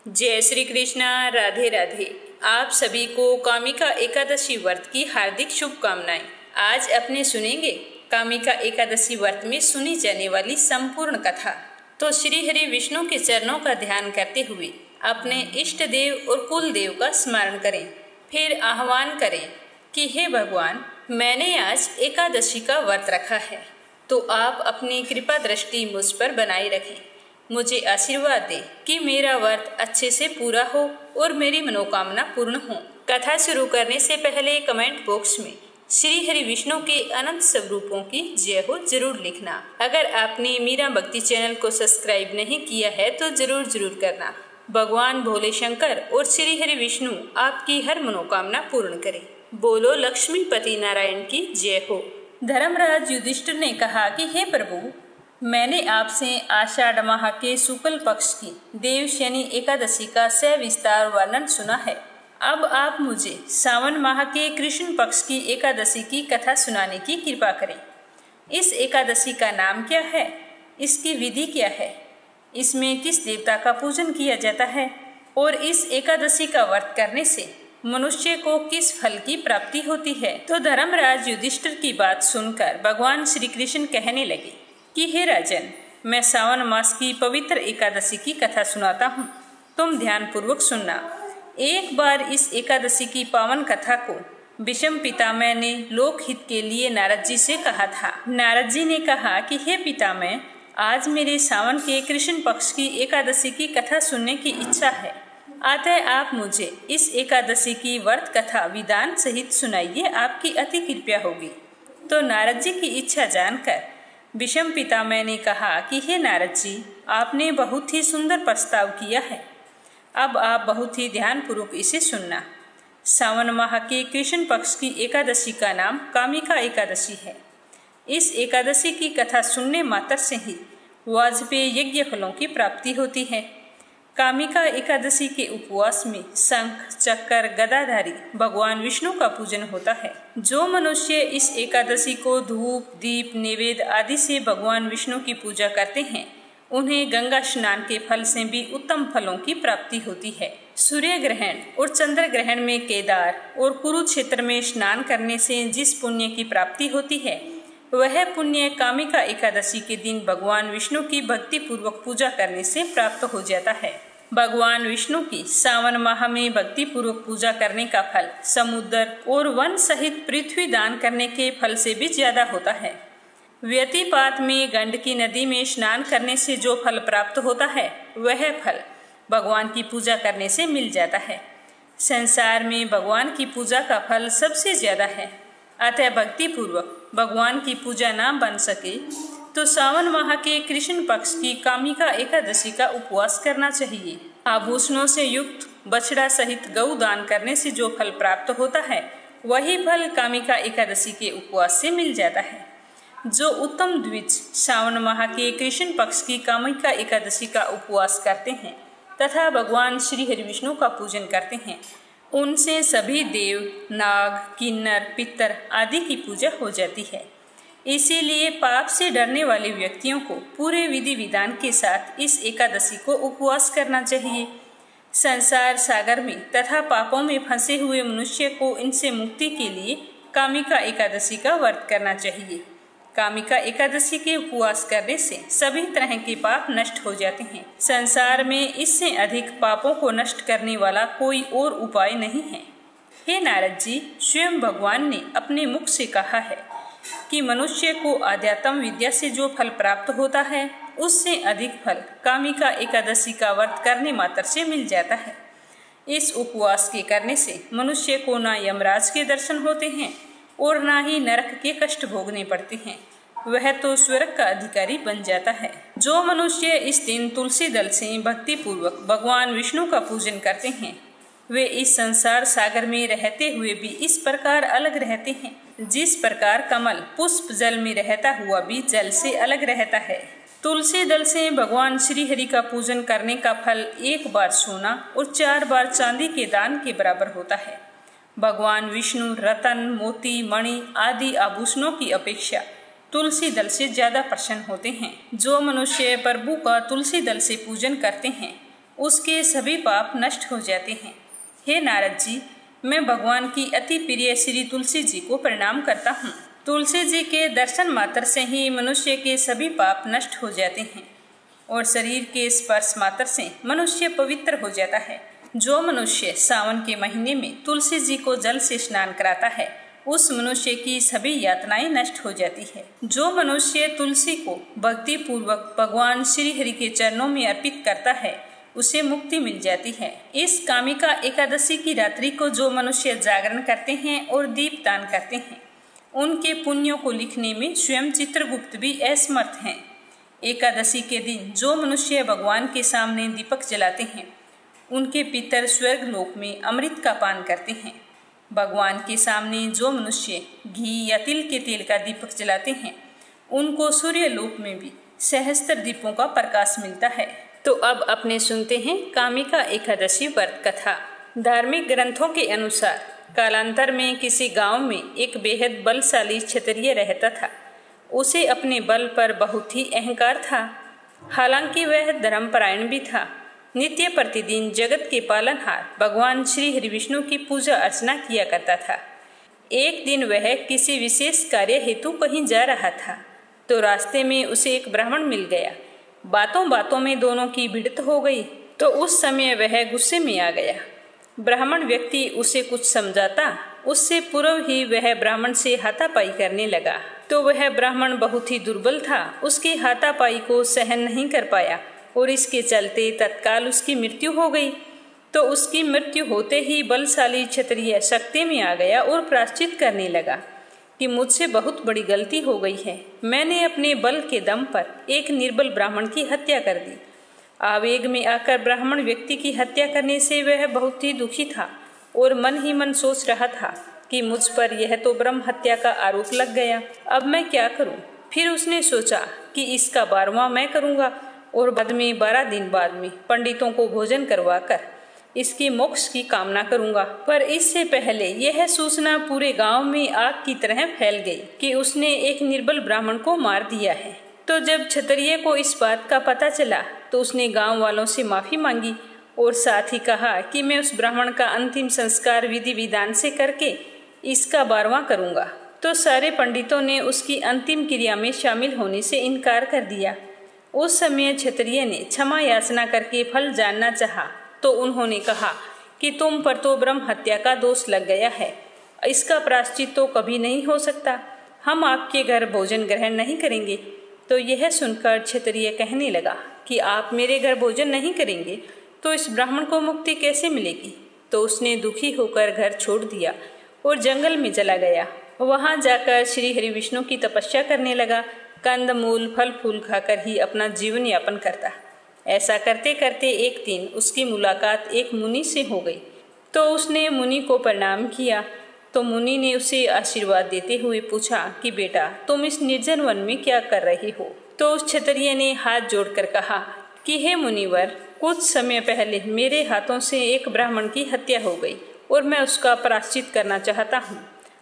जय श्री कृष्णा। राधे राधे। आप सभी को कामिका एकादशी व्रत की हार्दिक शुभकामनाएं। आज अपने सुनेंगे कामिका एकादशी व्रत में सुनी जाने वाली संपूर्ण कथा। तो श्री हरि विष्णु के चरणों का ध्यान करते हुए अपने इष्ट देव और कुल देव का स्मरण करें। फिर आह्वान करें कि हे भगवान, मैंने आज एकादशी का व्रत रखा है, तो आप अपनी कृपा दृष्टि मुझ पर बनाए रखें। मुझे आशीर्वाद दे कि मेरा व्रत अच्छे से पूरा हो और मेरी मनोकामना पूर्ण हो। कथा शुरू करने से पहले कमेंट बॉक्स में श्री हरि विष्णु के अनंत स्वरूपों की जय हो जरूर लिखना। अगर आपने मीरा भक्ति चैनल को सब्सक्राइब नहीं किया है तो जरूर करना। भगवान भोले शंकर और श्री हरि विष्णु आपकी हर मनोकामना पूर्ण करें। बोलो लक्ष्मीपति नारायण की जय हो। धर्मराज युधिष्ठिर ने कहा कि हे प्रभु, मैंने आपसे आषाढ़ माह के शुक्ल पक्ष की देवशयनी एकादशी का सविस्तार वर्णन सुना है। अब आप मुझे सावन माह के कृष्ण पक्ष की एकादशी की कथा सुनाने की कृपा करें। इस एकादशी का नाम क्या है? इसकी विधि क्या है? इसमें किस देवता का पूजन किया जाता है? और इस एकादशी का व्रत करने से मनुष्य को किस फल की प्राप्ति होती है? तो धर्मराज युधिष्ठिर की बात सुनकर भगवान श्री कृष्ण कहने लगे कि हे राजन, मैं सावन मास की पवित्र एकादशी की कथा सुनाता हूँ, तुम ध्यान पूर्वक सुनना। एक बार इस एकादशी की पावन कथा को विषम पितामह ने लोकहित के लिए नारद जी से कहा था। नारद जी ने कहा कि हे पितामह, आज मेरे सावन के कृष्ण पक्ष की एकादशी की कथा सुनने की इच्छा है, अतः आप मुझे इस एकादशी की व्रत कथा विधान सहित सुनाइए, आपकी अति कृपया होगी। तो नारद जी की इच्छा जानकर विषम पितामह ने कहा कि हे नारद जी, आपने बहुत ही सुंदर प्रस्ताव किया है। अब आप बहुत ही ध्यानपूर्वक इसे सुनना। सावन माह के कृष्ण पक्ष की एकादशी का नाम कामिका एकादशी है। इस एकादशी की कथा सुनने मात्र से ही वाजपेय यज्ञ फलों की प्राप्ति होती है। कामिका एकादशी के उपवास में शंख चक्र गदाधारी भगवान विष्णु का पूजन होता है। जो मनुष्य इस एकादशी को धूप दीप नैवेद्य आदि से भगवान विष्णु की पूजा करते हैं, उन्हें गंगा स्नान के फल से भी उत्तम फलों की प्राप्ति होती है। सूर्य ग्रहण और चंद्र ग्रहण में केदार और कुरुक्षेत्र में स्नान करने से जिस पुण्य की प्राप्ति होती है, वह पुण्य कामिका एकादशी के दिन भगवान विष्णु की भक्ति पूर्वक पूजा करने से प्राप्त हो जाता है। भगवान विष्णु की सावन माह में भक्ति पूर्वक पूजा करने का फल समुद्र और वन सहित पृथ्वी दान करने के फल से भी ज्यादा होता है। व्यतिपात में गंडकी नदी में स्नान करने से जो फल प्राप्त होता है, वह फल भगवान की पूजा करने से मिल जाता है। संसार में भगवान की पूजा का फल सबसे ज्यादा है, अतः भक्ति पूर्वक भगवान की पूजा ना बन सके तो सावन माह के कृष्ण पक्ष की कामिका एकादशी का उपवास करना चाहिए। आभूषणों से युक्त बछड़ा सहित गौ दान करने से जो फल प्राप्त होता है, वही फल कामिका एकादशी के उपवास से मिल जाता है। जो उत्तम द्विज सावन माह के कृष्ण पक्ष की कामिका एकादशी का उपवास करते हैं तथा भगवान श्री हरि विष्णु का पूजन करते हैं, उनसे सभी देव नाग किन्नर पितर आदि की पूजा हो जाती है। इसीलिए पाप से डरने वाले व्यक्तियों को पूरे विधि विधान के साथ इस एकादशी को उपवास करना चाहिए। संसार सागर में तथा पापों में फंसे हुए मनुष्य को इनसे मुक्ति के लिए कामिका एकादशी का व्रत करना चाहिए। कामिका एकादशी के उपवास करने से सभी तरह के पाप नष्ट हो जाते हैं। संसार में इससे अधिक पापों को नष्ट करने वाला कोई और उपाय नहीं है। हे नारद जी, स्वयं भगवान ने अपने मुख से कहा है कि मनुष्य को आध्यात्म विद्या से जो फल प्राप्त होता है, उससे अधिक फल कामिका एकादशी का व्रत करने मात्र से मिल जाता है। इस उपवास के करने से मनुष्य को ना यमराज के दर्शन होते हैं और ना ही नरक के कष्ट भोगने पड़ते हैं, वह तो स्वर्ग का अधिकारी बन जाता है। जो मनुष्य इस दिन तुलसी दल से भक्ति पूर्वक भगवान विष्णु का पूजन करते हैं, वे इस संसार सागर में रहते हुए भी इस प्रकार अलग रहते हैं, जिस प्रकार कमल पुष्प जल में रहता हुआ भी जल से अलग रहता है। तुलसी दल से भगवान श्री हरि का पूजन करने का फल 1 बार सोना और 4 बार चांदी के दान के बराबर होता है। भगवान विष्णु रतन मोती मणि आदि आभूषणों की अपेक्षा तुलसी दल से ज्यादा प्रसन्न होते हैं। जो मनुष्य प्रभु का तुलसी दल से पूजन करते हैं, उसके सभी पाप नष्ट हो जाते हैं। हे नारद जी, मैं भगवान की अति प्रिय श्री तुलसी जी को प्रणाम करता हूँ। तुलसी जी के दर्शन मात्र से ही मनुष्य के सभी पाप नष्ट हो जाते हैं और शरीर के स्पर्श मात्र से मनुष्य पवित्र हो जाता है। जो मनुष्य सावन के महीने में तुलसी जी को जल से स्नान कराता है, उस मनुष्य की सभी यातनाएं नष्ट हो जाती है। जो मनुष्य तुलसी को भक्ति पूर्वक भगवान श्री हरि के चरणों में अर्पित करता है, उसे मुक्ति मिल जाती है। इस कामिका एकादशी की रात्रि को जो मनुष्य जागरण करते हैं और दीप दान करते हैं, उनके पुण्यों को लिखने में स्वयं चित्रगुप्त भी असमर्थ हैं। एकादशी के दिन जो मनुष्य भगवान के सामने दीपक जलाते हैं, उनके पितर स्वर्ग लोक में अमृत का पान करते हैं। भगवान के सामने जो मनुष्य घी या तिल के तेल का दीपक जलाते हैं, उनको सूर्य लोक में भी सहस्त्र दीपों का प्रकाश मिलता है। तो अब अपने सुनते हैं कामिका एकादशी व्रत कथा। धार्मिक ग्रंथों के अनुसार कालांतर में किसी गांव में एक बेहद बलशाली क्षत्रिय रहता था। उसे अपने बल पर बहुत ही अहंकार था। हालांकि वह धर्मपरायण भी था। नित्य प्रतिदिन जगत के पालनहार भगवान श्री हरि विष्णु की पूजा अर्चना किया करता था। एक दिन वह किसी विशेष कार्य हेतु कहीं जा रहा था, तो रास्ते में उसे एक ब्राह्मण मिल गया। बातों बातों में दोनों की भिड़ंत हो गई, तो उस समय वह गुस्से में आ गया। ब्राह्मण व्यक्ति उसे कुछ समझाता, उससे पूर्व ही वह ब्राह्मण से हाथापाई करने लगा। तो वह ब्राह्मण बहुत ही दुर्बल था, उसकी हाथापाई को सहन नहीं कर पाया और इसके चलते तत्काल उसकी मृत्यु हो गई। तो उसकी मृत्यु होते ही बलशाली क्षत्रिय शक्ति में आ गया और प्रायश्चित करने लगा कि मुझसे बहुत बड़ी गलती हो गई है। मैंने अपने बल के दम पर एक निर्बल ब्राह्मण की हत्या कर दी। आवेग में आकर ब्राह्मण व्यक्ति की हत्या करने से वह बहुत ही दुखी था और मन ही मन सोच रहा था कि मुझ पर यह तो ब्रह्म हत्या का आरोप लग गया, अब मैं क्या करूं। फिर उसने सोचा कि इसका 12वां मैं करूंगा और बाद में 12 दिन बाद में पंडितों को भोजन करवाकर इसकी मोक्ष की कामना करूंगा। पर इससे पहले यह सूचना पूरे गांव में आग की तरह फैल गई कि उसने एक निर्बल ब्राह्मण को मार दिया है। तो जब क्षत्रिय को इस बात का पता चला, तो उसने गांव वालों से माफी मांगी और साथ ही कहा कि मैं उस ब्राह्मण का अंतिम संस्कार विधि विधान से करके इसका 12वां करूंगा। तो सारे पंडितों ने उसकी अंतिम क्रिया में शामिल होने से इनकार कर दिया। उस समय क्षत्रिय ने क्षमा याचना करके फल जानना चाहा, तो उन्होंने कहा कि तुम पर तो ब्रह्म हत्या का दोष लग गया है, इसका प्रायश्चित तो कभी नहीं हो सकता, हम आपके घर भोजन ग्रहण नहीं करेंगे। तो यह सुनकर क्षत्रिय कहने लगा कि आप मेरे घर भोजन नहीं करेंगे तो इस ब्राह्मण को मुक्ति कैसे मिलेगी। तो उसने दुखी होकर घर छोड़ दिया और जंगल में चला गया। वहां जाकर श्री हरि विष्णु की तपस्या करने लगा। कंद मूल फल फूल खाकर ही अपना जीवन यापन करता। ऐसा करते करते एक दिन उसकी मुलाकात एक मुनि से हो गई। तो उसने मुनि को प्रणाम किया। तो मुनि ने उसे आशीर्वाद देते हुए पूछा कि बेटा, तुम इस निर्जन वन में क्या कर रही हो। तो उस क्षत्रिय ने हाथ जोड़कर कहा कि हे मुनिवर, कुछ समय पहले मेरे हाथों से एक ब्राह्मण की हत्या हो गई और मैं उसका प्रायश्चित करना चाहता हूँ।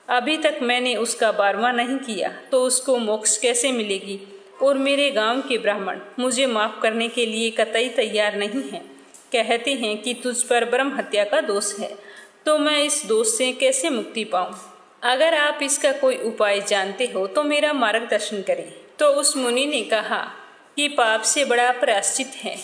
अभी तक मैंने उसका 12वां नहीं किया, तो उसको मोक्ष कैसे मिलेगी। और मेरे गांव के ब्राह्मण मुझे माफ करने के लिए कतई तैयार नहीं हैं। कहते हैं कि तुझ पर ब्रह्म हत्या का दोष है, तो मैं इस दोष से कैसे मुक्ति पाऊं। अगर आप इसका कोई उपाय जानते हो तो मेरा मार्गदर्शन करें। तो उस मुनि ने कहा कि पाप से बड़ा प्रायश्चित है।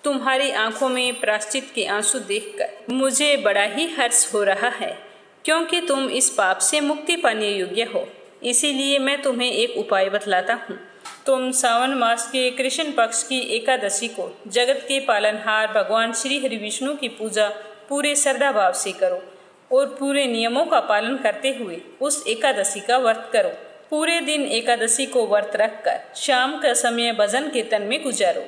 तुम्हारी आंखों में प्रायश्चित के आंसू देखकर मुझे बड़ा ही हर्ष हो रहा है, क्योंकि तुम इस पाप से मुक्ति पाने योग्य हो। इसीलिए मैं तुम्हें एक उपाय बतलाता हूँ। तुम सावन मास के कृष्ण पक्ष की एकादशी को जगत के पालनहार भगवान श्री हरि विष्णु की पूजा पूरे श्रद्धा भाव से करो और पूरे नियमों का पालन करते हुए उस एकादशी का व्रत करो। पूरे दिन एकादशी को व्रत रखकर शाम का समय भजन कीर्तन में गुजारो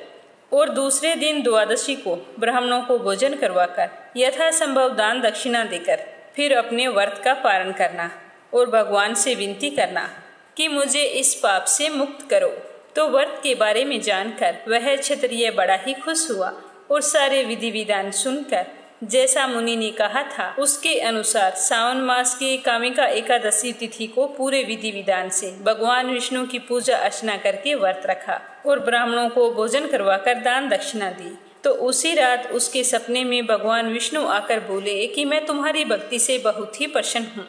और दूसरे दिन द्वादशी को ब्राह्मणों को भोजन करवाकर यथासंभव दान दक्षिणा देकर फिर अपने व्रत का पालन करना और भगवान से विनती करना कि मुझे इस पाप से मुक्त करो। तो व्रत के बारे में जानकर वह क्षत्रिय बड़ा ही खुश हुआ और सारे विधि विधान सुनकर जैसा मुनि ने कहा था उसके अनुसार सावन मास की कामिका एकादशी तिथि को पूरे विधि विधान से भगवान विष्णु की पूजा अर्चना करके व्रत रखा और ब्राह्मणों को भोजन करवाकर दान दक्षिणा दी तो उसी रात उसके सपने में भगवान विष्णु आकर बोले कि मैं तुम्हारी भक्ति से बहुत ही प्रसन्न हूँ।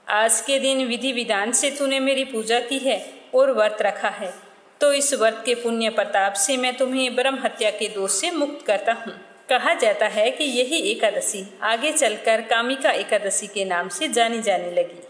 आज के दिन विधि विधान से तूने मेरी पूजा की है और व्रत रखा है, तो इस व्रत के पुण्य प्रताप से मैं तुम्हें ब्रह्म हत्या के दोष से मुक्त करता हूँ। कहा जाता है कि यही एकादशी आगे चलकर कामिका एकादशी के नाम से जानी जाने लगी।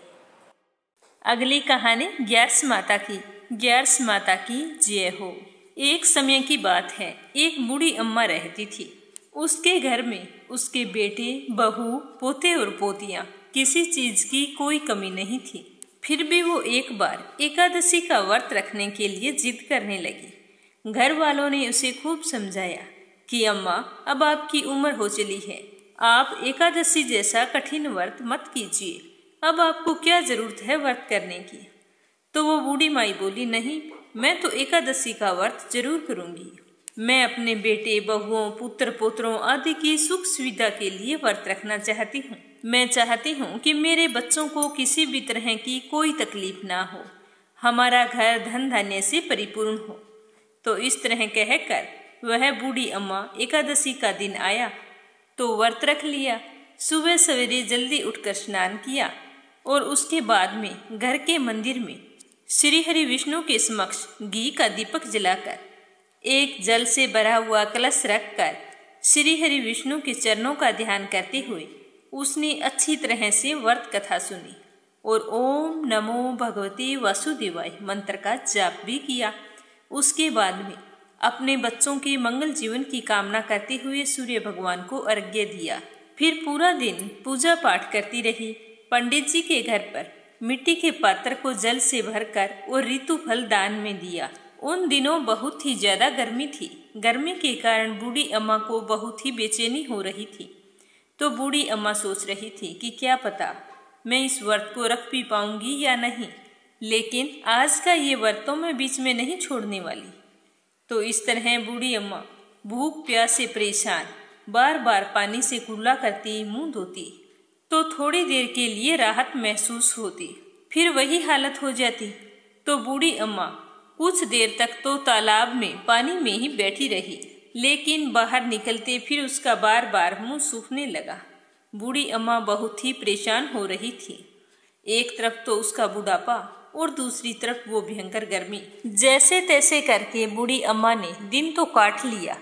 अगली कहानी ग्यारस माता की। ग्यारस माता की जय हो। एक समय की बात है, एक बूढ़ी अम्मा रहती थी। उसके घर में उसके बेटे, बहू, पोते और पोतियां, किसी चीज की कोई कमी नहीं थी। फिर भी वो एक बार एकादशी का व्रत रखने के लिए जिद करने लगी। घर वालों ने उसे खूब समझाया कि अम्मा, अब आपकी उम्र हो चली है, आप एकादशी जैसा कठिन व्रत मत कीजिए, अब आपको क्या जरूरत है व्रत करने की। तो वो बूढ़ी माई बोली, नहीं, मैं तो एकादशी का व्रत जरूर करूंगी। मैं अपने बेटे, बहुओं, पुत्र पोत्रों आदि की सुख सुविधा के लिए व्रत रखना चाहती हूँ। मैं चाहती हूँ कि मेरे बच्चों को किसी भी तरह की कोई तकलीफ ना हो, हमारा घर धन धान्य से परिपूर्ण हो। तो इस तरह कहकर वह बूढ़ी अम्मा एकादशी का दिन आया तो व्रत रख लिया। सुबह सवेरे जल्दी उठकर स्नान किया और उसके बाद में घर के मंदिर में श्री हरि विष्णु के समक्ष घी का दीपक जलाकर एक जल से भरा हुआ कलश रखकर श्री हरि विष्णु के चरणों का ध्यान करते हुए उसने अच्छी तरह से व्रत कथा सुनी और ओम नमो भगवते वासुदेवाय मंत्र का जाप भी किया। उसके बाद में अपने बच्चों के मंगल जीवन की कामना करते हुए सूर्य भगवान को अर्घ्य दिया। फिर पूरा दिन पूजा पाठ करती रही। पंडित जी के घर पर मिट्टी के पात्र को जल से भरकर और ऋतु फल दान में दिया। उन दिनों बहुत ही ज्यादा गर्मी थी। गर्मी के कारण बूढ़ी अम्मा को बहुत ही बेचैनी हो रही थी। तो बूढ़ी अम्मा सोच रही थी कि क्या पता मैं इस व्रत को रख भी पाऊंगी या नहीं, लेकिन आज का ये व्रत तो मैं बीच में नहीं छोड़ने वाली। तो इस तरह बूढ़ी अम्मा भूख प्यास से परेशान बार बार पानी से कुल्ला करती, मुंह धोती, तो थोड़ी देर के लिए राहत महसूस होती, फिर वही हालत हो जाती। तो बूढ़ी अम्मा कुछ देर तक तो तालाब में पानी में ही बैठी रही, लेकिन बाहर निकलते फिर उसका बार बार मुंह सूखने लगा। बूढ़ी अम्मा बहुत ही परेशान हो रही थी। एक तरफ तो उसका बुढ़ापा और दूसरी तरफ वो भयंकर गर्मी। जैसे तैसे करके बूढ़ी अम्मा ने दिन तो काट लिया,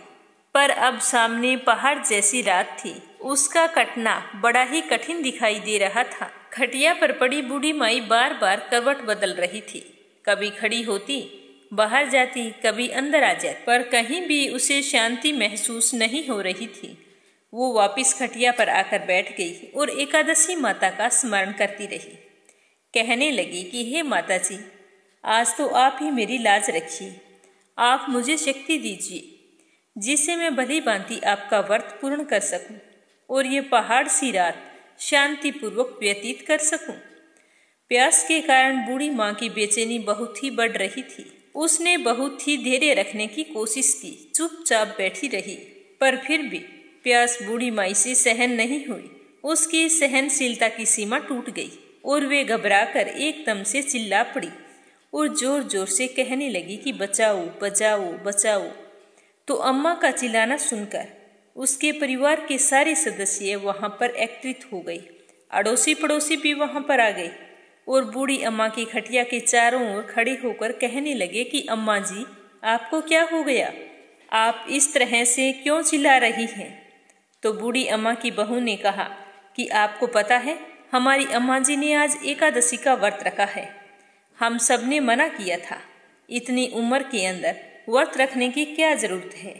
पर अब सामने पहाड़ जैसी रात थी। उसका कटना बड़ा ही कठिन दिखाई दे रहा था। खटिया पर पड़ी बूढ़ी माई बार बार करवट बदल रही थी। कभी खड़ी होती, बाहर जाती, कभी अंदर आ जाती, पर कहीं भी उसे शांति महसूस नहीं हो रही थी। वो वापस खटिया पर आकर बैठ गई और एकादशी माता का स्मरण करती रही। कहने लगी कि हे माता जी, आज तो आप ही मेरी लाज रखिए, आप मुझे शक्ति दीजिए जिससे मैं भली भांति आपका व्रत पूर्ण कर सकूं और ये पहाड़ सी रात शांतिपूर्वक व्यतीत कर सकूं। प्यास के कारण बूढ़ी माँ की बेचैनी बहुत ही बढ़ रही थी। उसने बहुत ही धैर्य रखने की कोशिश की, चुपचाप बैठी रही, पर फिर भी प्यास बूढ़ी माई से सहन नहीं हुई। उसकी सहनशीलता की सीमा टूट गई और वे घबराकर एकदम से चिल्ला पड़ी और जोर जोर से कहने लगी कि बचाओ बचाओ बचाओ। तो अम्मा का चिल्लाना सुनकर उसके परिवार के सारे सदस्य वहां पर एकत्रित हो गए। अड़ोसी पड़ोसी भी वहां पर आ गए और बूढ़ी अम्मा की खटिया के चारों ओर खड़े होकर कहने लगे कि अम्मा जी, आपको क्या हो गया? आप इस तरह से क्यों चिल्ला रही हैं? तो बूढ़ी अम्मा की बहू ने कहा कि आपको पता है, हमारी अम्मा जी ने आज एकादशी का व्रत रखा है। हम सब ने मना किया था, इतनी उम्र के अंदर व्रत रखने की क्या जरूरत है?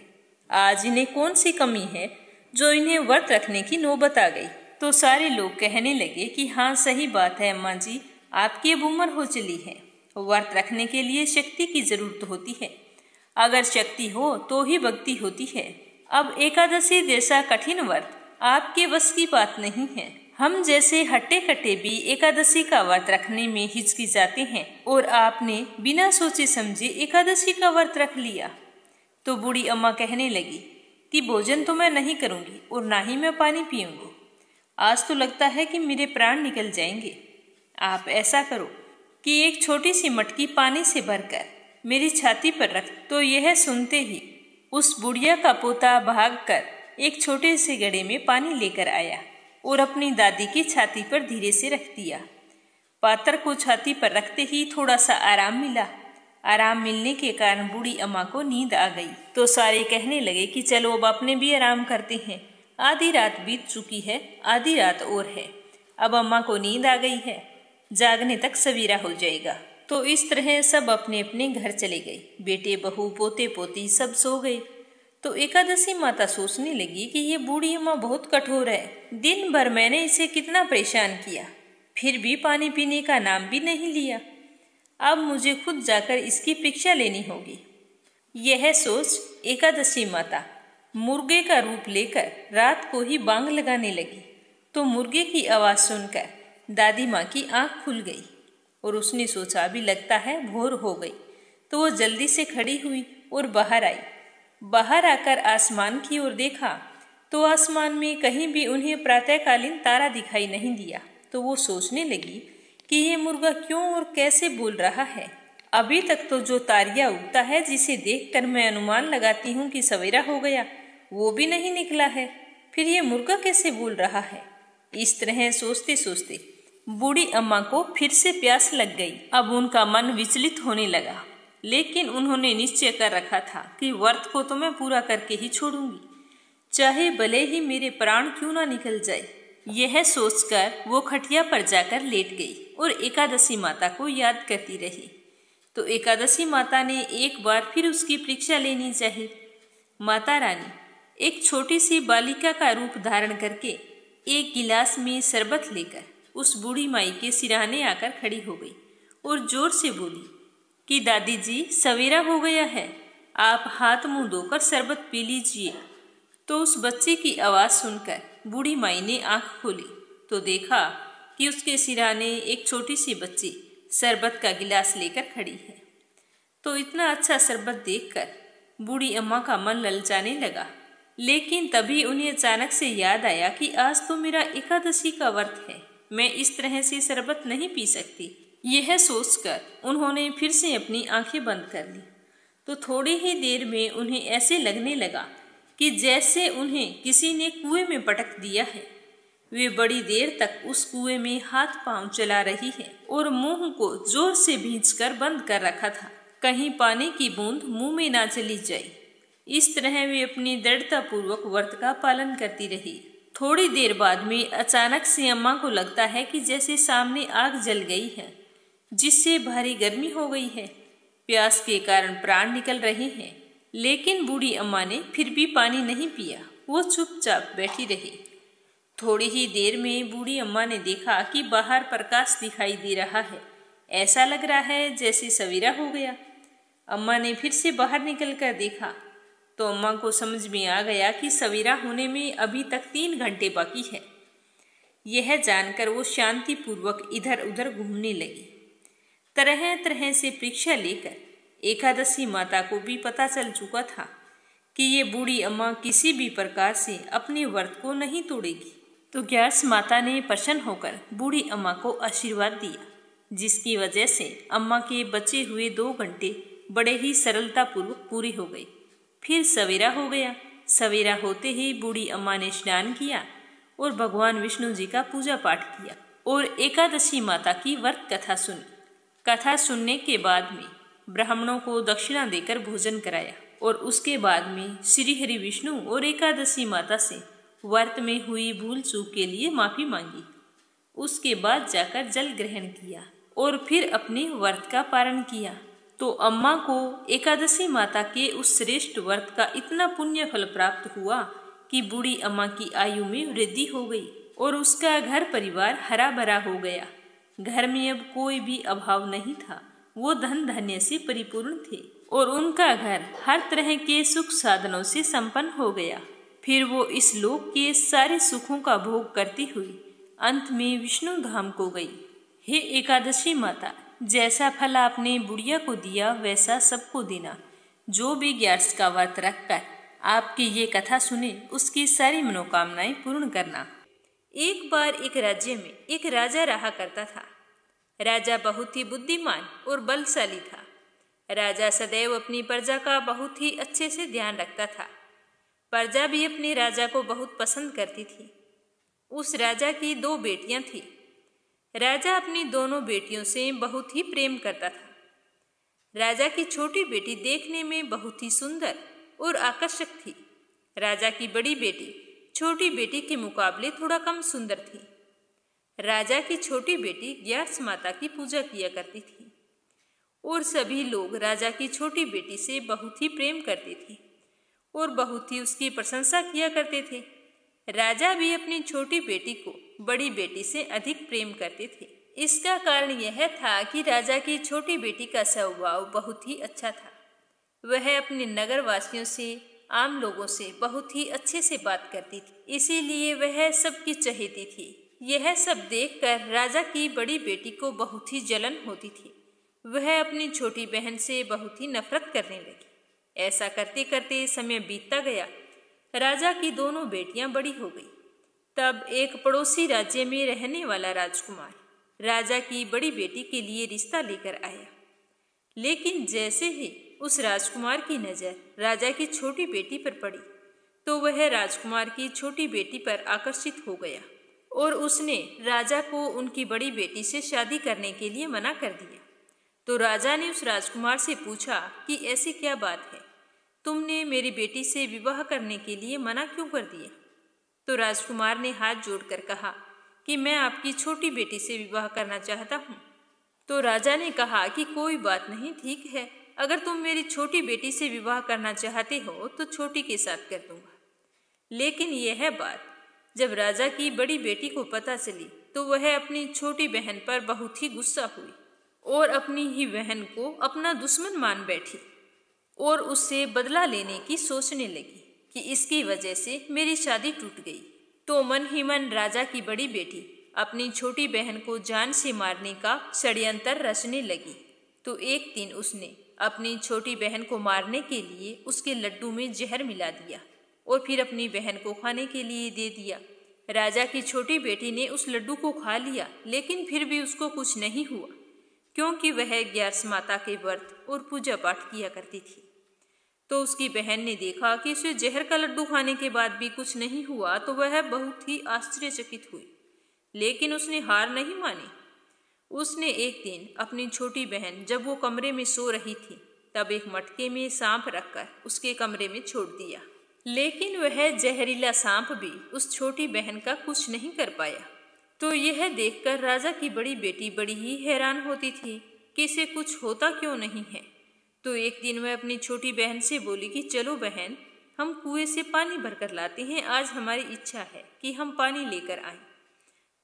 आज इन्हें कौन सी कमी है जो इन्हें व्रत रखने की नौबत आ गई? तो सारे लोग कहने लगे कि हाँ, सही बात है अम्मा जी, आपकी अब उम्र हो चली है, व्रत रखने के लिए शक्ति की जरूरत होती है। अगर शक्ति हो तो ही भक्ति होती है। अब एकादशी जैसा कठिन व्रत आपके बस की बात नहीं है। हम जैसे हट्टे कट्टे भी एकादशी का व्रत रखने में हिचकिचाते हैं और आपने बिना सोचे समझे एकादशी का व्रत रख लिया। तो बूढ़ी अम्मा कहने लगी कि भोजन तो मैं नहीं करूंगी और ना ही मैं पानी पीऊंगी। आज तो लगता है कि मेरे प्राण निकल जाएंगे। आप ऐसा करो कि एक छोटी सी मटकी पानी से भरकर मेरी छाती पर रख। तो यह सुनते ही उस बुढ़िया का पोता भागकर एक छोटे से घड़े में पानी लेकर आया और अपनी दादी की छाती पर धीरे से रख दिया। पात्र को छाती पर रखते ही थोड़ा सा आराम मिला। आराम मिलने के कारण बूढ़ी अम्मा को नींद आ गई तो सारे कहने लगे कि चलो अब अपने भी आराम करते हैं, आधी रात बीत चुकी है, आधी रात और है, अब अम्मा को नींद आ गई है, जागने तक सवेरा हो जाएगा। तो इस तरह सब अपने अपने घर चले गए। बेटे बहू पोते पोती सब सो गए। तो एकादशी माता सोचने लगी कि ये बूढ़ी अम्मा बहुत कठोर है, दिन भर मैंने इसे कितना परेशान किया, फिर भी पानी पीने का नाम भी नहीं लिया। अब मुझे खुद जाकर इसकी परीक्षा लेनी होगी। यह सोच एकादशी माता मुर्गे का रूप लेकर रात को ही बांग लगाने लगी। तो मुर्गे की आवाज़ सुनकर दादी माँ की आंख खुल गई और उसने सोचा अभी लगता है भोर हो गई। तो वो जल्दी से खड़ी हुई और बाहर आई। बाहर आकर आसमान की ओर देखा तो आसमान में कहीं भी उन्हें प्रातःकालीन तारा दिखाई नहीं दिया। तो वो सोचने लगी कि ये मुर्गा क्यों और कैसे बोल रहा है। अभी तक तो जो तारिया उगता है जिसे देखकर मैं अनुमान लगाती हूँ कि सवेरा हो गया, वो भी नहीं निकला है, फिर ये मुर्गा कैसे बोल रहा है। इस तरह सोचते सोचते बूढ़ी अम्मा को फिर से प्यास लग गई। अब उनका मन विचलित होने लगा, लेकिन उन्होंने निश्चय कर रखा था कि व्रत को तो मैं पूरा करके ही छोड़ूंगी, चाहे भले ही मेरे प्राण क्यों ना निकल जाए। यह सोचकर वो खटिया पर जाकर लेट गई और एकादशी माता को याद करती रही। तो एकादशी माता ने एक बार फिर उसकी परीक्षा लेनी चाहिए। माता रानी एक छोटी सी बालिका का रूप धारण करके एक गिलास में शरबत लेकर उस बूढ़ी माई के सिरहाने आकर खड़ी हो गई और जोर से बोली कि दादी जी सवेरा हो गया है, आप हाथ मुंह धोकर शरबत पी लीजिए। तो उस बच्चे की आवाज़ सुनकर बूढ़ी माई ने आंख खोली तो देखा कि उसके सिरहाने एक छोटी सी बच्ची शरबत का गिलास लेकर खड़ी है। तो इतना अच्छा शरबत देखकर बूढ़ी अम्मा का मन ललचाने लगा, लेकिन तभी उन्हें अचानक से याद आया कि आज तो मेरा एकादशी का व्रत है, मैं इस तरह से शरबत नहीं पी सकती। यह सोचकर उन्होंने फिर से अपनी आंखें बंद कर ली। तो थोड़ी ही देर में उन्हें ऐसे लगने लगा कि जैसे उन्हें किसी ने कुएं में पटक दिया है। वे बड़ी देर तक उस कुएं में हाथ पांव चला रही है और मुंह को जोर से भींचकर बंद कर रखा था, कहीं पानी की बूंद मुंह में ना चली जाए। इस तरह वे अपनी दृढ़ता पूर्वक व्रत का पालन करती रही। थोड़ी देर बाद में अचानक से अम्मा को लगता है कि जैसे सामने आग जल गई है, जिससे भारी गर्मी हो गई है। प्यास के कारण प्राण निकल रहे हैं, लेकिन बूढ़ी अम्मा ने फिर भी पानी नहीं पिया, वो चुपचाप बैठी रही। थोड़ी ही देर में बूढ़ी अम्मा ने देखा कि बाहर प्रकाश दिखाई दे रहा है, ऐसा लग रहा है जैसे सवेरा हो गया। अम्मा ने फिर से बाहर निकलकर देखा तो अम्मा को समझ में आ गया कि सवेरा होने में अभी तक 3 घंटे बाकी है। यह जानकर वो शांतिपूर्वक इधर उधर घूमने लगी। तरह तरह से परीक्षा लेकर एकादशी माता को भी पता चल चुका था कि ये बूढ़ी अम्मा किसी भी प्रकार से अपने व्रत को नहीं तोड़ेगी। तो ग्यास माता ने प्रसन्न होकर बूढ़ी अम्मा को आशीर्वाद दिया, जिसकी वजह से अम्मा के बचे हुए 2 घंटे बड़े ही सरलतापूर्वक पूरे हो गए। फिर सवेरा हो गया। सवेरा होते ही बूढ़ी अम्मा ने स्नान किया और भगवान विष्णु जी का पूजा पाठ किया और एकादशी माता की व्रत कथा सुनी। कथा सुनने के बाद में ब्राह्मणों को दक्षिणा देकर भोजन कराया और उसके बाद में श्री हरि विष्णु और एकादशी माता से व्रत में हुई भूल चूक के लिए माफी मांगी। उसके बाद जाकर जल ग्रहण किया और फिर अपने व्रत का पारण किया। तो अम्मा को एकादशी माता के उस श्रेष्ठ व्रत का इतना पुण्य फल प्राप्त हुआ कि बूढ़ी अम्मा की आयु में वृद्धि हो गई और उसका घर परिवार हरा भरा हो गया। घर में अब कोई भी अभाव नहीं था, वो धन धान्य से परिपूर्ण थे और उनका घर हर तरह के सुख साधनों से संपन्न हो गया। फिर वो इस लोक के सारे सुखों का भोग करती हुई अंत में विष्णु धाम को गई। हे एकादशी माता, जैसा फल आपने बुढ़िया को दिया वैसा सबको देना। जो भी 11 का व्रत रखकर आपकी ये कथा सुने उसकी सारी मनोकामनाएं पूर्ण करना। एक बार एक राज्य में एक राजा रहा करता था। राजा बहुत ही बुद्धिमान और बलशाली था। राजा सदैव अपनी प्रजा का बहुत ही अच्छे से ध्यान रखता था। प्रजा भी अपने राजा को बहुत पसंद करती थी। उस राजा की 2 बेटियां थीं। राजा अपनी दोनों बेटियों से बहुत ही प्रेम करता था। राजा की छोटी बेटी देखने में बहुत ही सुंदर और आकर्षक थी। राजा की बड़ी बेटी छोटी बेटी के मुकाबले थोड़ा कम सुंदर थी। राजा की छोटी बेटी ग्यार्स माता की पूजा किया करती थी और सभी लोग राजा की छोटी बेटी से बहुत ही प्रेम करते थे और बहुत ही उसकी प्रशंसा किया करते थे। राजा भी अपनी छोटी बेटी को बड़ी बेटी से अधिक प्रेम करते थे। इसका कारण यह था कि राजा की छोटी बेटी का स्वभाव बहुत ही अच्छा था। वह अपने नगर वासियों से, आम लोगों से बहुत ही अच्छे से बात करती थी, इसीलिए वह सबकी चहेती थी। यह सब देखकर राजा की बड़ी बेटी को बहुत ही जलन होती थी। वह अपनी छोटी बहन से बहुत ही नफरत करने लगी। ऐसा करते करते समय बीतता गया। राजा की दोनों बेटियां बड़ी हो गई। तब एक पड़ोसी राज्य में रहने वाला राजकुमार राजा की बड़ी बेटी के लिए रिश्ता लेकर आया। लेकिन जैसे ही उस राजकुमार की नज़र राजा की छोटी बेटी पर पड़ी तो वह राजकुमार की छोटी बेटी पर आकर्षित हो गया और उसने राजा को उनकी बड़ी बेटी से शादी करने के लिए मना कर दिया। तो राजा ने उस राजकुमार से पूछा कि ऐसी क्या बात है, तुमने मेरी बेटी से विवाह करने के लिए मना क्यों कर दिया? तो राजकुमार ने हाथ जोड़कर कहा कि मैं आपकी छोटी बेटी से विवाह करना चाहता हूँ। तो राजा ने कहा कि कोई बात नहीं, ठीक है, अगर तुम मेरी छोटी बेटी से विवाह करना चाहते हो तो छोटी के साथ कर दूंगा। लेकिन यह बात जब राजा की बड़ी बेटी को पता चली तो वह अपनी छोटी बहन पर बहुत ही गुस्सा हुई और अपनी ही बहन को अपना दुश्मन मान बैठी और उससे बदला लेने की सोचने लगी कि इसकी वजह से मेरी शादी टूट गई। तो मन ही मन राजा की बड़ी बेटी अपनी छोटी बहन को जान से मारने का षड्यंत्र रचने लगी। तो एक दिन उसने अपनी छोटी बहन को मारने के लिए उसके लड्डू में जहर मिला दिया और फिर अपनी बहन को खाने के लिए दे दिया। राजा की छोटी बेटी ने उस लड्डू को खा लिया, लेकिन फिर भी उसको कुछ नहीं हुआ क्योंकि वह ग्यार्स माता के व्रत और पूजा पाठ किया करती थी। तो उसकी बहन ने देखा कि उसे जहर का लड्डू खाने के बाद भी कुछ नहीं हुआ तो वह बहुत ही आश्चर्यचकित हुई, लेकिन उसने हार नहीं मानी। उसने एक दिन अपनी छोटी बहन जब वो कमरे में सो रही थी तब एक मटके में सांप रखकर उसके कमरे में छोड़ दिया, लेकिन वह जहरीला सांप भी उस छोटी बहन का कुछ नहीं कर पाया। तो यह देखकर राजा की बड़ी बेटी बड़ी ही हैरान होती थी कि इसे कुछ होता क्यों नहीं है। तो एक दिन वह अपनी छोटी बहन से बोली कि चलो बहन, हम कुएं से पानी भरकर लाते हैं, आज हमारी इच्छा है कि हम पानी लेकर आएं।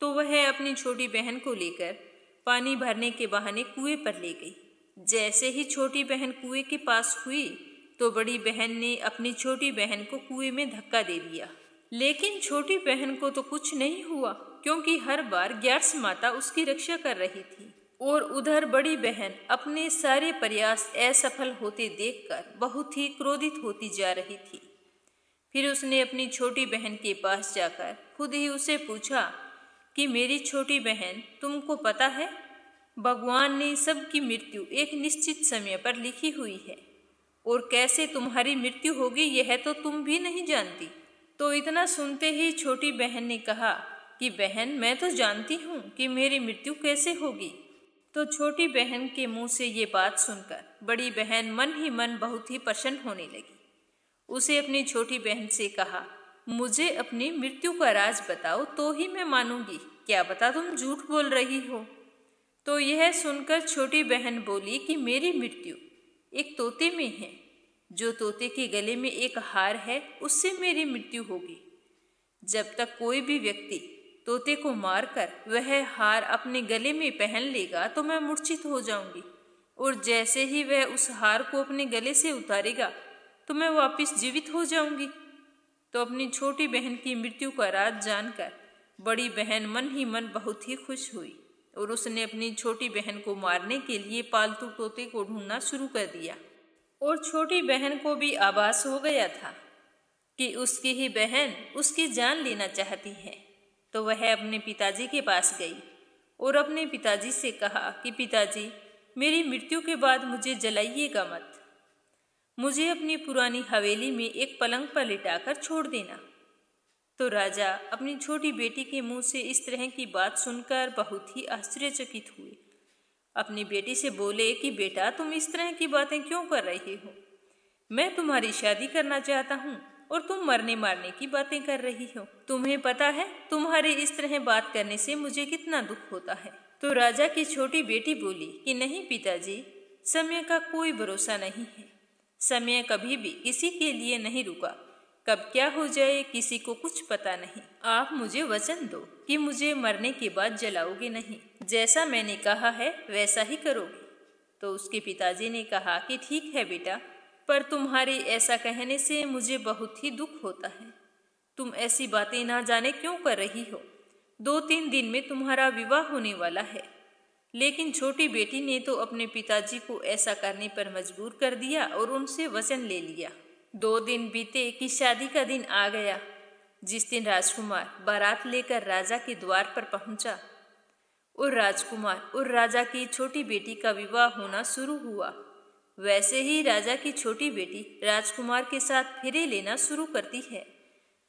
तो वह अपनी छोटी बहन को लेकर पानी भरने के बहाने कुएं पर ले गई। जैसे ही छोटी बहन कुएं के पास हुई तो बड़ी बहन ने अपनी छोटी बहन को कुएं में धक्का दे दिया, लेकिन छोटी बहन को तो कुछ नहीं हुआ क्योंकि हर बार ग्यार्स माता उसकी रक्षा कर रही थी। और उधर बड़ी बहन अपने सारे प्रयास असफल होते देखकर बहुत ही क्रोधित होती जा रही थी। फिर उसने अपनी छोटी बहन के पास जाकर खुद ही उसे पूछा कि मेरी छोटी बहन, तुमको पता है भगवान ने सबकी मृत्यु एक निश्चित समय पर लिखी हुई है और कैसे तुम्हारी मृत्यु होगी यह तो तुम भी नहीं जानती। तो इतना सुनते ही छोटी बहन ने कहा कि बहन, मैं तो जानती हूँ कि मेरी मृत्यु कैसे होगी। तो छोटी बहन के मुंह से ये बात सुनकर बड़ी बहन मन ही मन बहुत ही प्रसन्न होने लगी। उसे अपनी छोटी बहन से कहा, मुझे अपनी मृत्यु का राज बताओ तो ही मैं मानूंगी, क्या पता तुम झूठ बोल रही हो। तो यह सुनकर छोटी बहन बोली कि मेरी मृत्यु एक तोते में है, जो तोते के गले में एक हार है उससे मेरी मृत्यु होगी। जब तक कोई भी व्यक्ति तोते को मारकर वह हार अपने गले में पहन लेगा तो मैं मूर्छित हो जाऊंगी, और जैसे ही वह उस हार को अपने गले से उतारेगा तो मैं वापस जीवित हो जाऊंगी। तो अपनी छोटी बहन की मृत्यु का राज जानकर बड़ी बहन मन ही मन बहुत ही खुश हुई और उसने अपनी छोटी बहन को मारने के लिए पालतू तोते को ढूंढना शुरू कर दिया। और छोटी बहन को भी आभास हो गया था कि उसकी ही बहन उसकी जान लेना चाहती है। तो वह अपने पिताजी के पास गई और अपने पिताजी से कहा कि पिताजी, मेरी मृत्यु के बाद मुझे जलाइएगा मत। मुझे अपनी पुरानी हवेली में एक पलंग पर लिटाकर छोड़ देना। तो राजा अपनी छोटी बेटी के मुंह से इस तरह की बात सुनकर बहुत ही आश्चर्यचकित हुए। अपनी बेटी से बोले कि बेटा, तुम इस तरह की बातें क्यों कर रही हो? मैं तुम्हारी शादी करना चाहता हूँ और तुम मरने मारने की बातें कर रही हो। तुम्हें पता है तुम्हारे इस तरह बात करने से मुझे कितना दुख होता है। तो राजा की छोटी बेटी बोली कि नहीं पिताजी, समय का कोई भरोसा नहीं है। समय कभी भी किसी के लिए नहीं रुका। कब क्या हो जाए किसी को कुछ पता नहीं। आप मुझे वचन दो कि मुझे मरने के बाद जलाओगे नहीं। जैसा मैंने कहा है वैसा ही करोगे। तो उसके पिताजी ने कहा कि ठीक है बेटा, पर तुम्हारे ऐसा कहने से मुझे बहुत ही दुख होता है। तुम ऐसी बातें ना जाने क्यों कर रही हो। 2-3 दिन में तुम्हारा विवाह होने वाला है। लेकिन छोटी बेटी ने तो अपने पिताजी को ऐसा करने पर मजबूर कर दिया और उनसे वचन ले लिया। 2 दिन बीते कि शादी का दिन आ गया। जिस दिन राजकुमार बारात लेकर राजा के द्वार पर पहुंचा और राजकुमार और राजा की छोटी बेटी का विवाह होना शुरू हुआ, वैसे ही राजा की छोटी बेटी राजकुमार के साथ फेरे लेना शुरू करती है।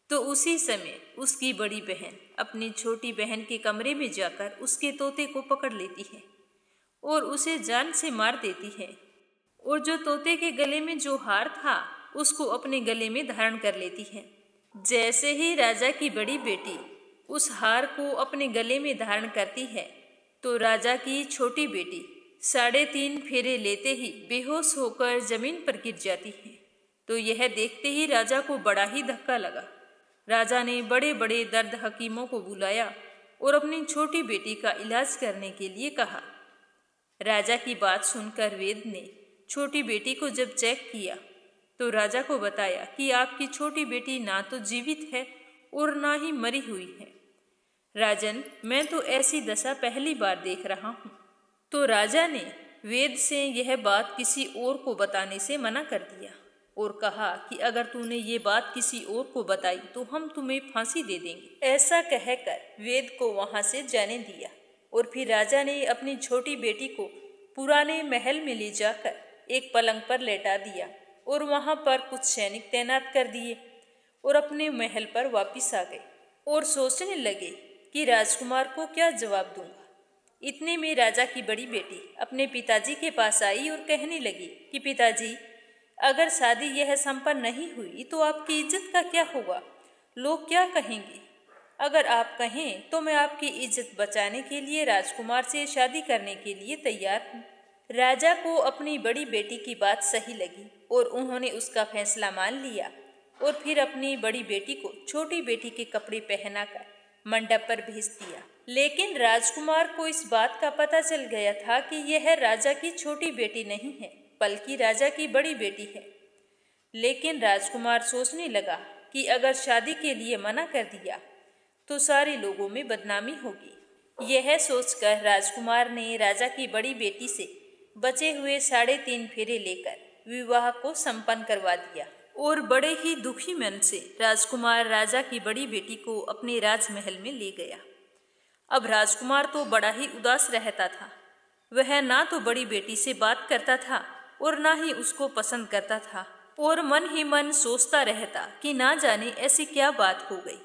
तो उसी समय उसकी बड़ी बहन अपनी छोटी बहन के कमरे में जाकर उसके तोते को पकड़ लेती है और उसे जान से मार देती है। और जो तोते के गले में जो हार था उसको अपने गले में धारण कर लेती है। जैसे ही राजा की बड़ी बेटी उस हार को अपने गले में धारण करती है, तो राजा की छोटी बेटी 3.5 फेरे लेते ही बेहोश होकर जमीन पर गिर जाती है। तो यह देखते ही राजा को बड़ा ही धक्का लगा। राजा ने बड़े बड़े दर्द हकीमों को बुलाया और अपनी छोटी बेटी का इलाज करने के लिए कहा। राजा की बात सुनकर वेद ने छोटी बेटी को जब चेक किया तो राजा को बताया कि आपकी छोटी बेटी ना तो जीवित है और ना ही मरी हुई है। राजन, मैं तो ऐसी दशा पहली बार देख रहा हूँ। तो राजा ने वेद से यह बात किसी और को बताने से मना कर दिया और कहा कि अगर तूने ये बात किसी और को बताई तो हम तुम्हें फांसी दे देंगे। ऐसा कहकर वेद को वहां से जाने दिया और फिर राजा ने अपनी छोटी बेटी को पुराने महल में ले जाकर एक पलंग पर लेटा दिया और वहां पर कुछ सैनिक तैनात कर दिए और अपने महल पर वापिस आ गए और सोचने लगे कि राजकुमार को क्या जवाब दूंगा। इतने में राजा की बड़ी बेटी अपने पिताजी के पास आई और कहने लगी कि पिताजी, अगर शादी यह संपन्न नहीं हुई तो आपकी इज्जत का क्या होगा? लोग क्या कहेंगे? अगर आप कहें तो मैं आपकी इज्जत बचाने के लिए राजकुमार से शादी करने के लिए तैयार हूँ। राजा को अपनी बड़ी बेटी की बात सही लगी और उन्होंने उसका फैसला मान लिया और फिर अपनी बड़ी बेटी को छोटी बेटी के कपड़े पहनाकर मंडप पर भेज दिया। लेकिन राजकुमार को इस बात का पता चल गया था कि यह राजा की छोटी बेटी नहीं है बल्कि राजा की बड़ी बेटी है। लेकिन राजकुमार सोचने लगा कि अगर शादी के लिए मना कर दिया तो सारे लोगों में बदनामी होगी। यह सोचकर राजकुमार ने राजा की बड़ी बेटी से बचे हुए 3.5 फेरे लेकर विवाह को संपन्न करवा दिया और बड़े ही दुखी मन से राजकुमार राजा की बड़ी बेटी को अपने राजमहल में ले गया। अब राजकुमार तो बड़ा ही उदास रहता था। वह ना तो बड़ी बेटी से बात करता था और ना ही उसको पसंद करता था और मन ही मन सोचता रहता कि ना जाने ऐसी क्या बात हो गई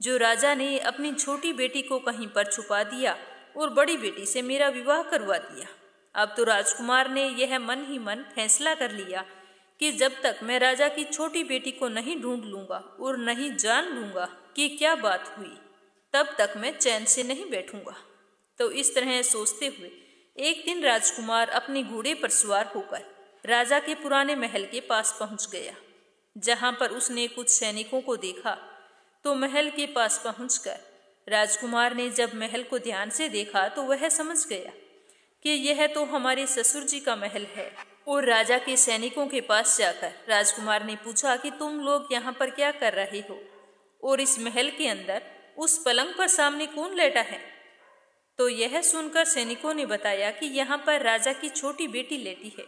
जो राजा ने अपनी छोटी बेटी को कहीं पर छुपा दिया और बड़ी बेटी से मेरा विवाह करवा दिया। अब तो राजकुमार ने यह मन ही मन फैसला कर लिया कि जब तक मैं राजा की छोटी बेटी को नहीं ढूंढ लूंगा और नहीं जान लूंगा कि क्या बात हुई, तब तक मैं चैन से नहीं बैठूंगा। तो इस तरह सोचते हुए एक दिन राजकुमार अपने घोड़े पर सवार होकर राजा के पुराने महल के पास पहुंच गया। जहां पर उसने कुछ सैनिकों को देखा तो महल के पास पहुंचकर राजकुमार ने जब महल को ध्यान से देखा तो वह समझ गया कि यह तो हमारे ससुर जी का महल है। और राजा के सैनिकों के पास जाकर राजकुमार ने पूछा कि तुम लोग यहाँ पर क्या कर रहे हो और इस महल के अंदर उस पलंग पर सामने कौन लेटा है? तो यह सुनकर सैनिकों ने बताया कि यहाँ पर राजा की छोटी बेटी लेटी है।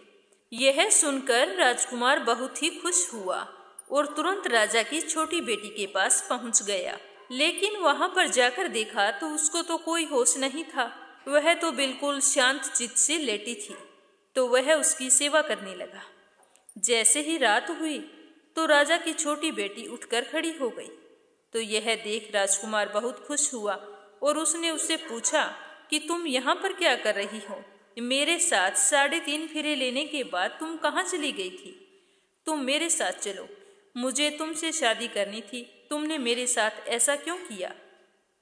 यह सुनकर राजकुमार बहुत ही खुश हुआ और तुरंत राजा की छोटी बेटी के पास पहुंच गया। लेकिन वहां पर जाकर देखा तो उसको तो कोई होश नहीं था वह तो बिल्कुल शांत चित्त से लेटी थी, तो वह उसकी सेवा करने लगा। जैसे ही रात हुई तो राजा की छोटी बेटी उठकर खड़ी हो गई। तो यह देख राजकुमार बहुत खुश हुआ और उसने उससे पूछा कि तुम यहाँ पर क्या कर रही हो? मेरे साथ 3.5 फेरे लेने के बाद तुम कहाँ चली गई थी? तुम मेरे साथ चलो, मुझे तुमसे शादी करनी थी, तुमने मेरे साथ ऐसा क्यों किया?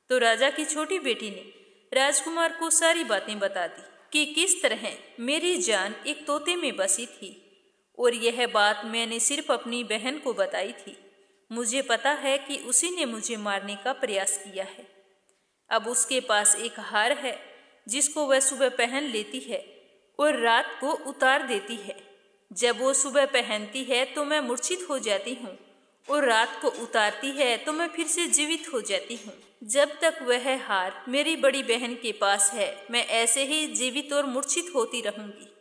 तो राजा की छोटी बेटी ने राजकुमार को सारी बातें बता दी कि किस तरह मेरी जान एक तोते में बसी थी, और यह बात मैंने सिर्फ अपनी बहन को बताई थी। मुझे पता है कि उसी ने मुझे मारने का प्रयास किया है। अब उसके पास एक हार है जिसको वह सुबह पहन लेती है और रात को उतार देती है। जब वो सुबह पहनती है तो मैं मूर्छित हो जाती हूँ और रात को उतारती है तो मैं फिर से जीवित हो जाती हूँ। जब तक वह हार मेरी बड़ी बहन के पास है, मैं ऐसे ही जीवित और मूर्छित होती रहूंगी।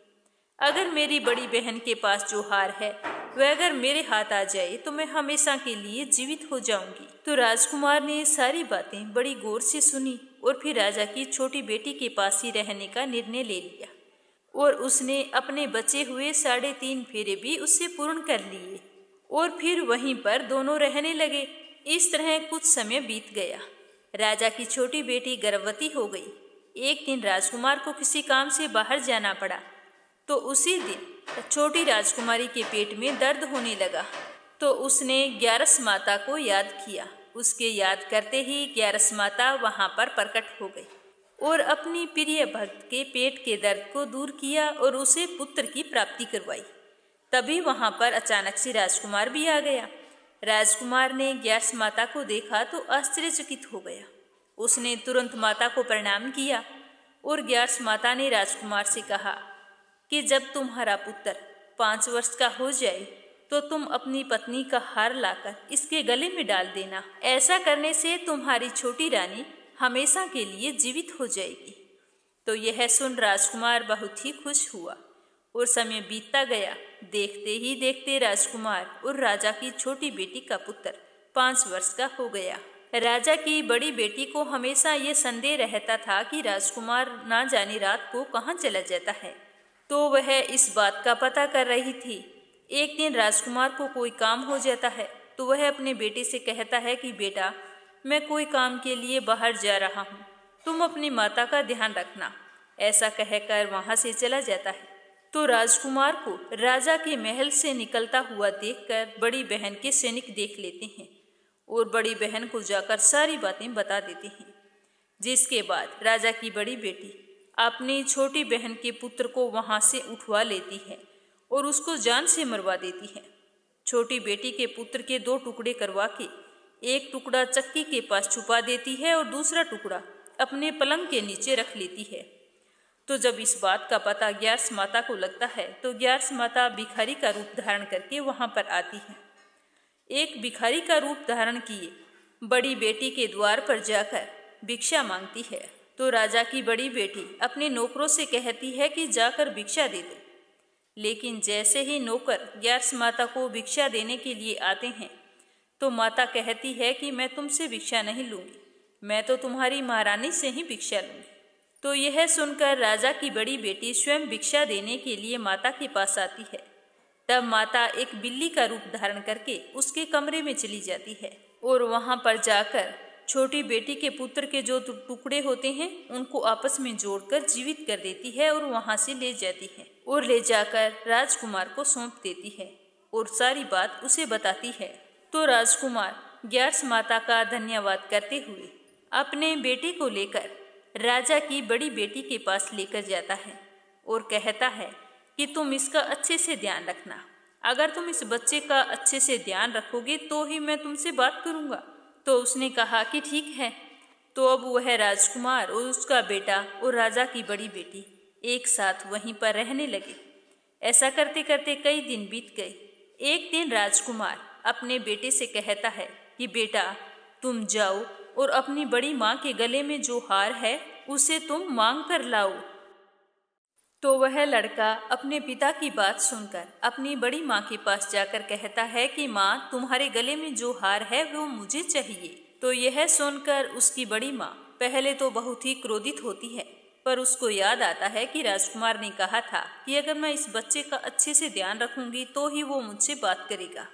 अगर मेरी बड़ी बहन के पास जो हार है वह अगर मेरे हाथ आ जाए तो मैं हमेशा के लिए जीवित हो जाऊंगी। तो राजकुमार ने सारी बातें बड़ी गौर से सुनी और फिर राजा की छोटी बेटी के पास ही रहने का निर्णय ले लिया, और उसने अपने बचे हुए 3.5 फेरे भी उससे पूर्ण कर लिए और फिर वहीं पर दोनों रहने लगे। इस तरह कुछ समय बीत गया। राजा की छोटी बेटी गर्भवती हो गई। एक दिन राजकुमार को किसी काम से बाहर जाना पड़ा, तो उसी दिन छोटी राजकुमारी के पेट में दर्द होने लगा। तो उसने ग्यारस माता को याद किया। उसके याद करते ही ग्यारस माता वहां पर प्रकट हो गई और अपनी प्रिय भक्त के पेट के दर्द को दूर किया और उसे पुत्र की प्राप्ति करवाई। तभी वहां पर अचानक से राजकुमार भी आ गया। राजकुमार ने ग्यारस माता को देखा तो आश्चर्यचकित हो गया। उसने तुरंत माता को प्रणाम किया और ग्यारस माता ने राजकुमार से कहा कि जब तुम्हारा पुत्र 5 वर्ष का हो जाए तो तुम अपनी पत्नी का हार लाकर इसके गले में डाल देना। ऐसा करने से तुम्हारी छोटी रानी हमेशा के लिए जीवित हो जाएगी। तो यह सुन राजकुमार बहुत ही खुश हुआ और समय बीतता गया। देखते ही देखते राजकुमार और राजा की छोटी बेटी का पुत्र 5 वर्ष का हो गया। राजा की बड़ी बेटी को हमेशा ये संदेह रहता था कि राजकुमार ना जाने रात को कहाँ चला जाता है, तो वह इस बात का पता कर रही थी। एक दिन राजकुमार को कोई काम हो जाता है तो वह अपने बेटे से कहता है कि बेटा, मैं कोई काम के लिए बाहर जा रहा हूँ, तुम अपनी माता का ध्यान रखना। ऐसा कहकर वहां से चला जाता है। तो राजकुमार को राजा के महल से निकलता हुआ देखकर बड़ी बहन के सैनिक देख लेते हैं और बड़ी बहन को जाकर सारी बातें बता देते हैं। जिसके बाद राजा की बड़ी बेटी अपनी छोटी बहन के पुत्र को वहां से उठवा लेती है और उसको जान से मरवा देती है। छोटी बेटी के पुत्र के 2 टुकड़े करवा के एक टुकड़ा चक्की के पास छुपा देती है और दूसरा टुकड़ा अपने पलंग के नीचे रख लेती है। तो जब इस बात का पता ग्यारस माता को लगता है तो ग्यारस माता भिखारी का रूप धारण करके वहां पर आती है। एक भिखारी का रूप धारण किए बड़ी बेटी के द्वार पर जाकर भिक्षा मांगती है। तो राजा की बड़ी बेटी अपने नौकरों से कहती है कि जाकर भिक्षा दे दो। लेकिन जैसे ही नौकर ग्यारस माता को भिक्षा देने के लिए आते हैं तो माता कहती है कि मैं तुमसे भिक्षा नहीं लूंगी, मैं तो तुम्हारी महारानी से ही भिक्षा लूंगी। तो यह सुनकर राजा की बड़ी बेटी स्वयं भिक्षा देने के लिए माता के पास आती है। तब माता एक बिल्ली का रूप धारण करके उसके कमरे में चली जाती है और वहां पर जाकर छोटी बेटी के पुत्र के जो टुकड़े होते हैं उनको आपस में जोड़कर जीवित कर देती है और वहां से ले जाती है और ले जाकर राजकुमार को सौंप देती है और सारी बात उसे बताती है। तो राजकुमार ग्यारस माता का धन्यवाद करते हुए अपने बेटे को लेकर राजा की बड़ी बेटी के पास लेकर जाता है और कहता है कि तुम इसका अच्छे से ध्यान रखना। अगर तुम इस बच्चे का अच्छे से ध्यान रखोगे तो ही मैं तुमसे बात करूंगा। तो उसने कहा कि ठीक है। तो अब वह राजकुमार और उसका बेटा और राजा की बड़ी बेटी एक साथ वहीं पर रहने लगे। ऐसा करते करते कई दिन बीत गए। एक दिन राजकुमार अपने बेटे से कहता है कि बेटा, तुम जाओ और अपनी बड़ी माँ के गले में जो हार है उसे तुम मांग कर लाओ। तो वह लड़का अपने पिता की बात सुनकर अपनी बड़ी माँ के पास जाकर कहता है कि माँ, तुम्हारे गले में जो हार है वो मुझे चाहिए। तो यह सुनकर उसकी बड़ी माँ पहले तो बहुत ही क्रोधित होती है, पर उसको याद आता है कि राजकुमार ने कहा था कि अगर मैं इस बच्चे का अच्छे से ध्यान रखूंगी तो ही वो मुझसे बात करेगा।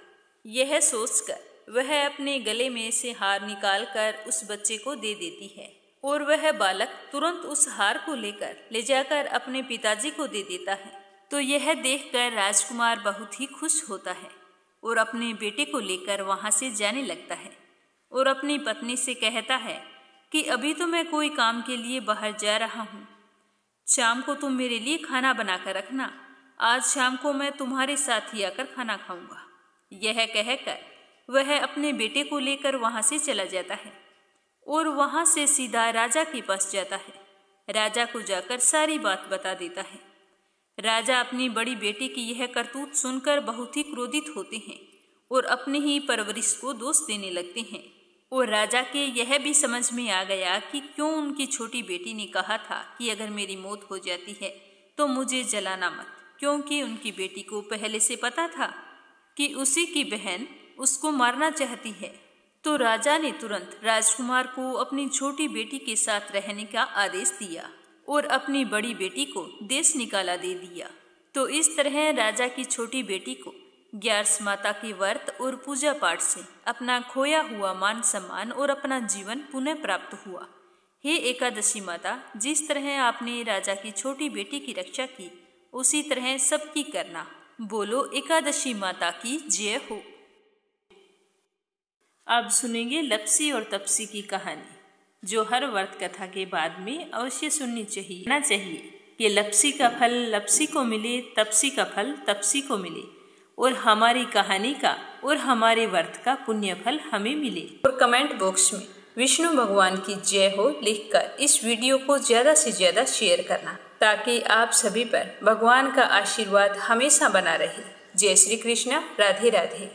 यह सोचकर वह अपने गले में से हार निकालकर उस बच्चे को दे देती है और वह बालक तुरंत उस हार को ले जाकर अपने पिताजी को दे देता है। तो यह देखकर राजकुमार बहुत ही खुश होता है और अपने बेटे को लेकर वहां से जाने लगता है और अपनी पत्नी से कहता है कि अभी तो मैं कोई काम के लिए बाहर जा रहा हूँ, शाम को तुम मेरे लिए खाना बनाकर रखना, आज शाम को मैं तुम्हारे साथ ही आकर खाना खाऊंगा। यह कहकर वह अपने बेटे को लेकर वहां से चला जाता है और वहां से सीधा राजा के पास जाता है। राजा को जाकर सारी बात बता देता है। राजा अपनी बड़ी बेटी की यह करतूत सुनकर बहुत ही क्रोधित होते हैं और अपनी ही परवरिश को दोष देने लगते हैं। और राजा के यह भी समझ में आ गया कि क्यों उनकी छोटी बेटी ने कहा था कि अगर मेरी मौत हो जाती है तो मुझे जलाना मत, क्योंकि उनकी बेटी को पहले से पता था कि उसी की बहन उसको मारना चाहती है। तो राजा ने तुरंत राजकुमार को अपनी छोटी बेटी के साथ रहने का आदेश दिया और अपनी बड़ी बेटी को देश निकाला दे दिया। तो इस तरह राजा की छोटी बेटी को ग्यारस माता के व्रत और पूजा पाठ से अपना खोया हुआ मान सम्मान और अपना जीवन पुनः प्राप्त हुआ। हे एकादशी माता, जिस तरह आपने राजा की छोटी बेटी की रक्षा की उसी तरह सबकी करना। बोलो एकादशी माता की जय हो। अब सुनेंगे लप्सी और तपसी की कहानी, जो हर व्रत कथा के बाद में अवश्य सुननी चाहिए कि लप्सी का फल लप्सी को मिले, तपसी का फल तपसी को मिले और हमारी कहानी का और हमारे व्रत का पुण्य फल हमें मिले। और कमेंट बॉक्स में विष्णु भगवान की जय हो लिखकर इस वीडियो को ज़्यादा से ज़्यादा शेयर करना, ताकि आप सभी पर भगवान का आशीर्वाद हमेशा बना रहे। जय श्री कृष्ण। राधे राधे।